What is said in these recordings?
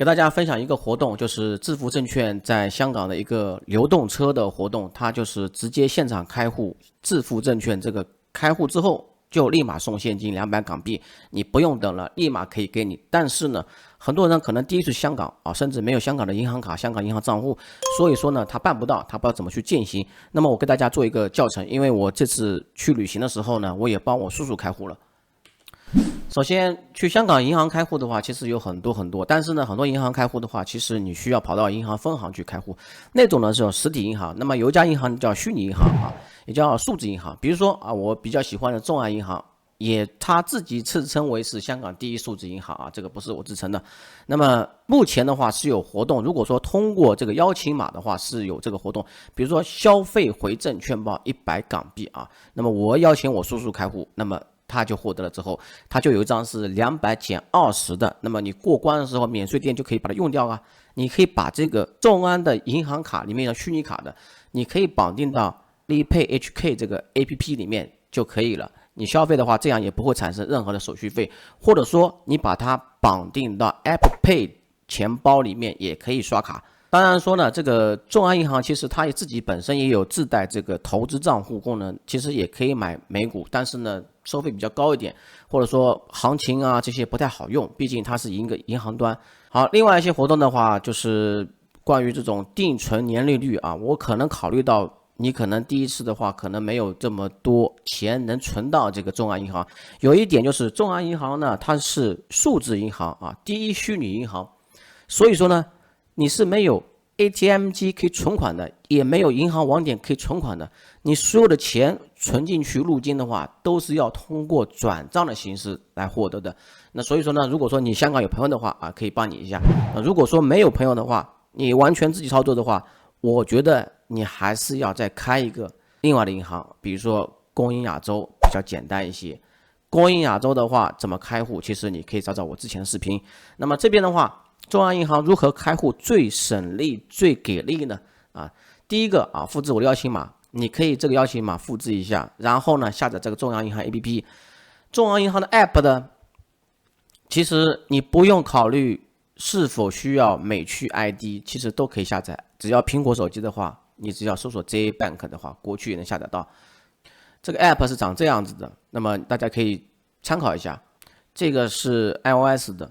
给大家分享一个活动，就是致富证券在香港的一个流动车的活动，它就是直接现场开户，致富证券这个开户之后就立马送现金200港币，你不用等了，立马可以给你。但是呢，很多人可能第一次香港啊，甚至没有香港的银行卡、香港银行账户，所以说呢，他办不到，他不知道怎么去进行。那么我给大家做一个教程，因为我这次去旅行的时候呢，我也帮我叔叔开户了。首先，去香港银行开户的话，其实有很多，但是呢，很多银行开户的话，其实你需要跑到银行分行去开户，那种呢是有实体银行，那么有一家银行叫虚拟银行啊，也叫数字银行。比如说啊，我比较喜欢的众安银行，他自己自称为是香港第一数字银行啊，这个不是我自称的。那么目前的话是有活动，如果说通过这个邀请码的话是有这个活动，比如说消费回赠券包100港币啊，那么我邀请我叔叔开户，那么他就获得了之后，他就有一张是200减20的，那么你过关的时候免税店就可以把它用掉啊。你可以把这个众安的银行卡里面的虚拟卡的，你可以绑定到 Lipay HK 这个 APP 里面就可以了。你消费的话，这样也不会产生任何的手续费，或者说你把它绑定到 Apple Pay 钱包里面也可以刷卡。当然说呢，这个众安银行其实它自己本身也有自带这个投资账户功能，其实也可以买美股，但是呢收费比较高一点，或者说行情啊这些不太好用，毕竟它是一个银行端。好，另外一些活动的话，就是关于这种定存年利率啊，我可能考虑到你可能第一次的话，可能没有这么多钱能存到这个众安银行。有一点就是众安银行呢，它是数字银行啊，第一虚拟银行，所以说呢，你是没有 ATM 机可以存款的，也没有银行网点可以存款的，你所有的钱存进去入金的话，都是要通过转账的形式来获得的。那所以说呢，如果说你香港有朋友的话啊，可以帮你一下。如果说没有朋友的话，你完全自己操作的话，我觉得你还是要再开一个另外的银行，比如说工银亚洲比较简单一些。工银亚洲的话怎么开户，其实你可以找找我之前的视频。那么这边的话，众安银行如何开户最省力最给力呢？第一个啊，复制我的邀请码，你可以这个邀请码复制一下，然后呢下载这个众安银行 APP。众安银行的 App 呢，其实你不用考虑是否需要美区 ID， 其实都可以下载，只要苹果手机的话，你只要搜索 JA Bank 的话，过去也能下载到。这个 App 是长这样子的，那么大家可以参考一下。这个是 iOS 的。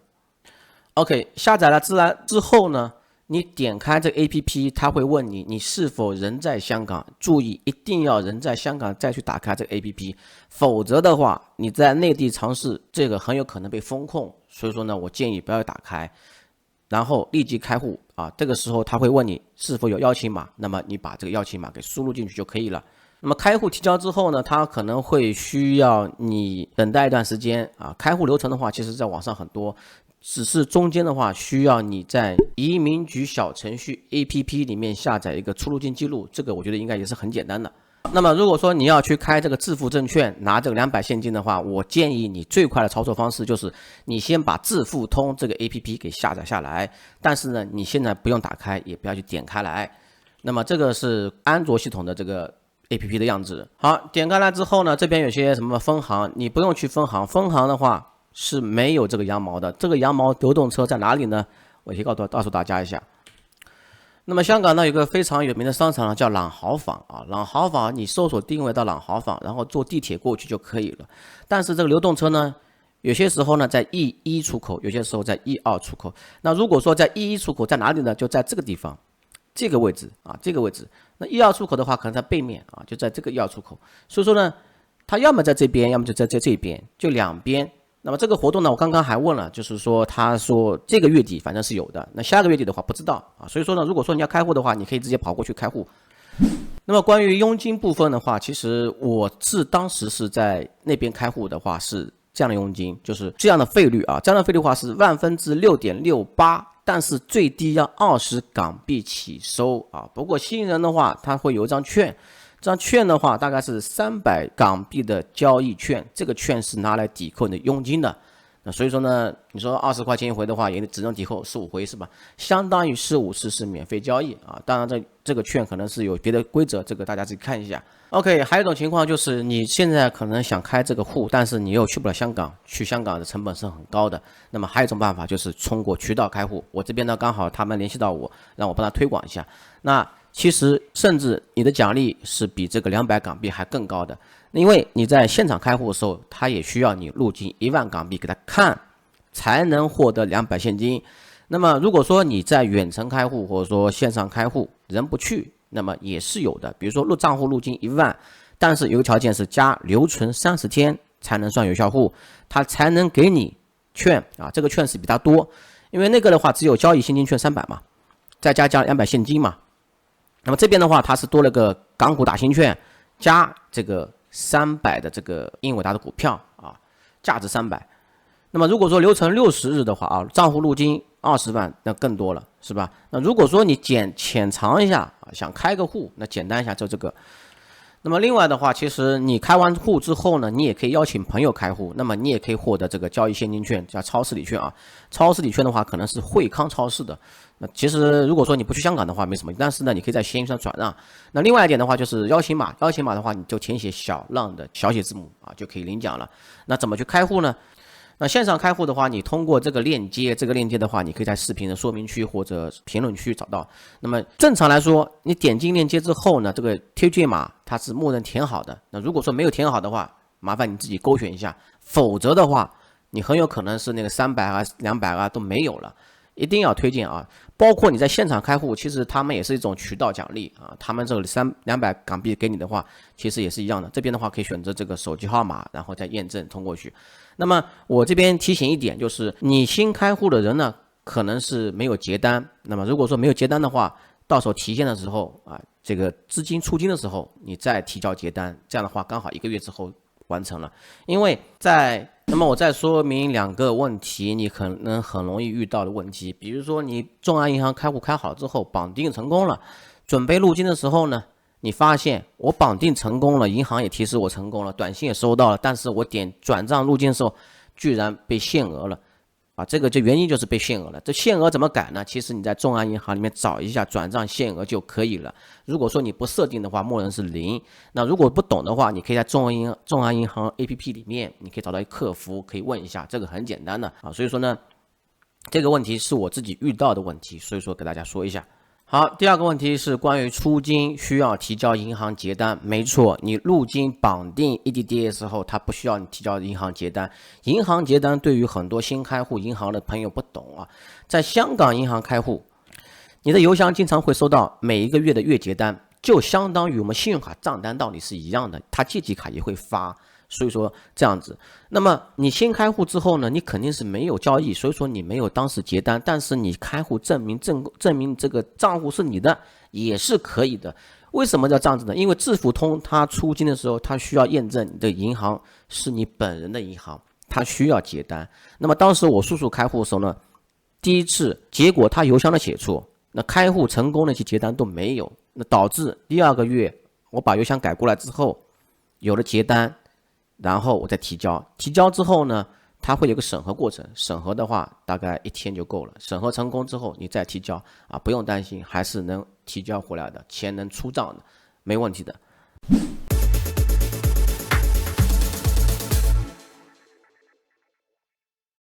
OK， 下载了之后呢，你点开这个 APP， 它会问你是否人在香港，注意一定要人在香港再去打开这个 APP， 否则的话你在内地尝试这个很有可能被封控，所以说呢，我建议不要打开，然后立即开户啊。这个时候他会问你是否有邀请码，那么你把这个邀请码给输入进去就可以了。那么开户提交之后呢，它可能会需要你等待一段时间啊。开户流程的话，其实在网上很多，只是中间的话需要你在移民局小程序 APP 里面下载一个出入境记录，这个我觉得应该也是很简单的。那么如果说你要去开这个致富证券，拿这个200现金的话，我建议你最快的操作方式就是你先把致富通这个 APP 给下载下来，但是呢，你现在不用打开，也不要去点开来。那么这个是安卓系统的这个APP 的样子。好，点开来之后呢，这边有些什么分行，你不用去分行，分行的话是没有这个羊毛的。这个羊毛流动车在哪里呢？我先告诉大家一下。那么香港呢有个非常有名的商场叫朗豪坊啊，朗豪坊你搜索定位到朗豪坊，然后坐地铁过去就可以了。但是这个流动车呢，有些时候呢在 E1 出口，有些时候在 E2 出口。那如果说在 E1 出口在哪里呢？就在这个地方。这个位置啊，这个位置。那1号出口的话，可能在背面啊，就在这个1号出口。所以说呢，它要么在这边，要么就在这边，就两边。那么这个活动呢，我刚刚还问了，就是说他说这个月底反正是有的，那下个月底的话不知道啊。所以说呢，如果说你要开户的话，你可以直接跑过去开户。那么关于佣金部分的话，其实我是当时是在那边开户的话是这样的佣金，就是这样的费率啊，这样的费率的话是6.68%。但是最低要20港币起收啊。不过新人的话，他会有一张券，这张券的话大概是300港币的交易券，这个券是拿来抵扣你的佣金的。那所以说呢，你说20块钱一回的话，也只能抵扣15回是吧？相当于15次是免费交易啊。当然这个券可能是有别的规则，这个大家自己看一下。OK， 还有一种情况就是你现在可能想开这个户，但是你又去不了香港，去香港的成本是很高的。那么还有一种办法就是通过渠道开户。我这边呢刚好他们联系到我，让我帮他推广一下。那其实甚至你的奖励是比这个200港币还更高的。因为你在现场开户的时候，他也需要你入金1万港币给他看，才能获得200现金。那么如果说你在远程开户或者说线上开户，人不去，那么也是有的。比如说账户入金1万，但是有个条件是加留存30天才能算有效户，他才能给你券啊。这个券是比他多，因为那个的话只有交易现金券300嘛，再加200现金嘛。那么这边的话，它是多了个港股打新券，加这个300的这个英伟达的股票啊，价值300。那么如果说留存60日的话啊，账户入金20万，那更多了，是吧？那如果说你浅尝一下啊，想开个户，那简单一下就这个。那么另外的话，其实你开完户之后呢，你也可以邀请朋友开户，那么你也可以获得这个交易现金券，叫超市礼券啊。超市礼券的话，可能是惠康超市的。那其实如果说你不去香港的话，没什么，但是呢，你可以在闲鱼上转让。那另外一点的话，就是邀请码，邀请码的话，你就填写小浪的小写字母啊，就可以领奖了。那怎么去开户呢？那线上开户的话，你通过这个链接，这个链接的话，你可以在视频的说明区或者评论区找到。那么正常来说，你点进链接之后呢，这个贴券码它是默认填好的。那如果说没有填好的话，麻烦你自己勾选一下，否则的话，你很有可能是那个300啊、200啊都没有了。一定要推荐啊！包括你在现场开户，其实他们也是一种渠道奖励啊。他们这个200港币给你的话，其实也是一样的。这边的话可以选择这个手机号码，然后再验证通过去。那么我这边提醒一点，就是你新开户的人呢，可能是没有结单。那么如果说没有结单的话，到时候提现的时候啊，这个资金出金的时候，你再提交结单，这样的话刚好1个月之后完成了。因为那么我再说明2个问题，你可能很容易遇到的问题，比如说你众安银行开户开好之后，绑定成功了，准备入金的时候呢，你发现我绑定成功了，银行也提示我成功了，短信也收到了，但是我点转账入金的时候，居然被限额了。啊，这个原因就是被限额了。这限额怎么改呢？其实你在众安银行里面找一下转账限额就可以了。如果说你不设定的话，默认是0。那如果不懂的话，你可以在众安银行 APP 里面，你可以找到客服，可以问一下，这个很简单的啊。所以说呢，这个问题是我自己遇到的问题，所以说给大家说一下。好，第2个问题是关于出金需要提交银行结单。没错，你入金绑定 EDDA 的时候，它不需要你提交银行结单。银行结单对于很多新开户银行的朋友不懂啊，在香港银行开户，你的邮箱经常会收到每1个月的月结单，就相当于我们信用卡账单道理是一样的，它借记卡也会发。所以说这样子，那么你新开户之后呢，你肯定是没有交易，所以说你没有当时结单，但是你开户证明这个账户是你的也是可以的。为什么叫这样子呢？因为支付通它出金的时候，它需要验证你的银行是你本人的银行，它需要结单。那么当时我叔叔开户的时候呢，第一次结果他邮箱的写错，那开户成功那些结单都没有，那导致第2个月我把邮箱改过来之后有了结单。然后我再提交之后呢，它会有个审核过程，审核的话大概1天就够了，审核成功之后你再提交啊，不用担心，还是能提交回来的，钱能出账的，没问题的。